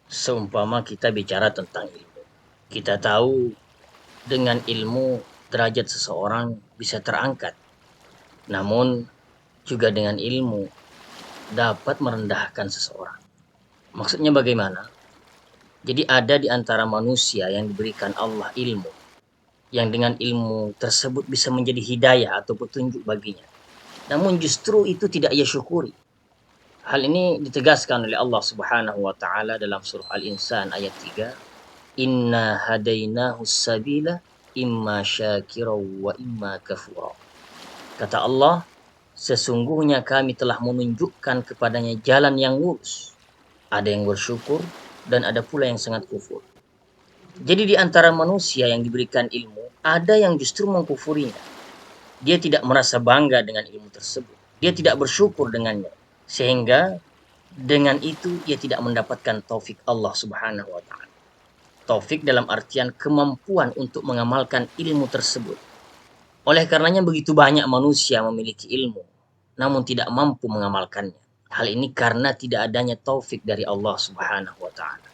Seumpama kita bicara tentang ilmu. Kita tahu dengan ilmu derajat seseorang bisa terangkat. Namun juga dengan ilmu dapat merendahkan seseorang. Maksudnya bagaimana? Jadi ada di antara manusia yang diberikan Allah ilmu. Yang dengan ilmu tersebut bisa menjadi hidayah atau petunjuk baginya. Namun justru itu tidak ia syukuri. Hal ini ditegaskan oleh Allah Subhanahu wa taala dalam surah Al-Insan ayat 3. Inna hadainahu sabila imma syakira wa imma kafura. Kata Allah, sesungguhnya kami telah menunjukkan kepadanya jalan yang lurus. Ada yang bersyukur dan ada pula yang sangat kufur. Jadi di antara manusia yang diberikan ilmu, ada yang justru mengkufurinya. Dia tidak merasa bangga dengan ilmu tersebut. Dia tidak bersyukur dengannya. Sehingga dengan itu ia tidak mendapatkan taufik Allah Subhanahu wa taala. Taufik dalam artian kemampuan untuk mengamalkan ilmu tersebut. Oleh karenanya begitu banyak manusia memiliki ilmu, namun tidak mampu mengamalkannya. Hal ini karena tidak adanya taufik dari Allah Subhanahu wa taala.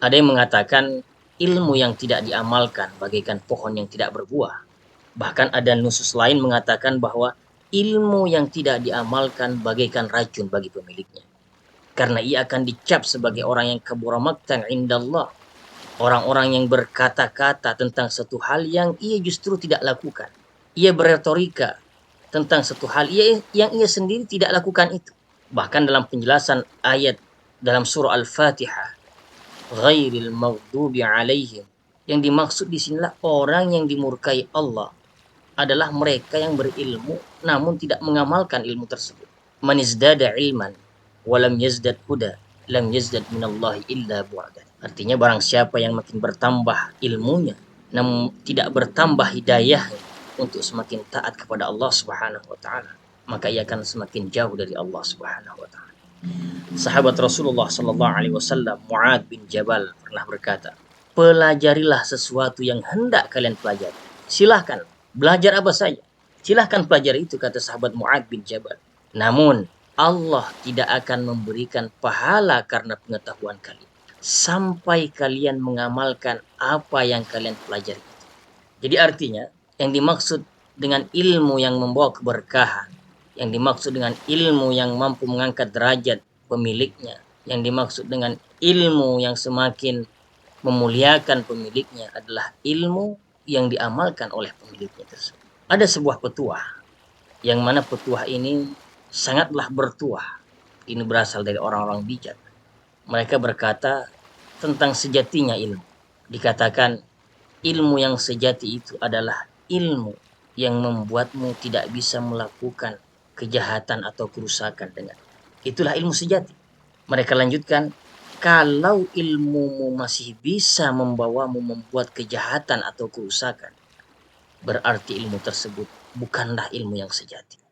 Ada yang mengatakan ilmu yang tidak diamalkan bagaikan pohon yang tidak berbuah. Bahkan ada nusus lain mengatakan bahwa ilmu yang tidak diamalkan bagaikan racun bagi pemiliknya. Karena ia akan dicap sebagai orang yang kabura maqtan indallah. Orang-orang yang berkata-kata tentang satu hal yang ia justru tidak lakukan. Ia berretorika tentang satu hal yang ia sendiri tidak lakukan itu. Bahkan dalam penjelasan ayat dalam surah Al-Fatihah, ghairil maghdubi alaihim, yang dimaksud di sinilah orang yang dimurkai Allah adalah mereka yang berilmu namun tidak mengamalkan ilmu tersebut. Man izdada ilman walam yazdad huda lam yazdad minallahi illa bu'dan. Artinya barang siapa yang makin bertambah ilmunya namun tidak bertambah hidayahnya untuk semakin taat kepada Allah Subhanahu wa taala, maka ia akan semakin jauh dari Allah Subhanahu wa taala. Sahabat Rasulullah sallallahu alaihi wasallam Mu'ad bin Jabal pernah berkata, "Pelajarilah sesuatu yang hendak kalian pelajari. Silahkan belajar apa saja. Silahkan pelajari itu," kata sahabat Mu'ad bin Jabal. Namun Allah tidak akan memberikan pahala karena pengetahuan kalian sampai kalian mengamalkan apa yang kalian pelajari. Jadi artinya yang dimaksud dengan ilmu yang membawa keberkahan, yang dimaksud dengan ilmu yang mampu mengangkat derajat pemiliknya, yang dimaksud dengan ilmu yang semakin memuliakan pemiliknya adalah ilmu yang diamalkan oleh pemiliknya tersebut. Ada sebuah petuah, yang mana petuah ini sangatlah bertuah. Ini berasal dari orang-orang bijak. Mereka berkata tentang sejatinya ilmu. Dikatakan ilmu yang sejati itu adalah ilmu yang membuatmu tidak bisa melakukan kejahatan atau kerusakan dengan. Itulah ilmu sejati. Mereka lanjutkan, kalau ilmumu masih bisa membawamu membuat kejahatan atau kerusakan, berarti ilmu tersebut bukanlah ilmu yang sejati.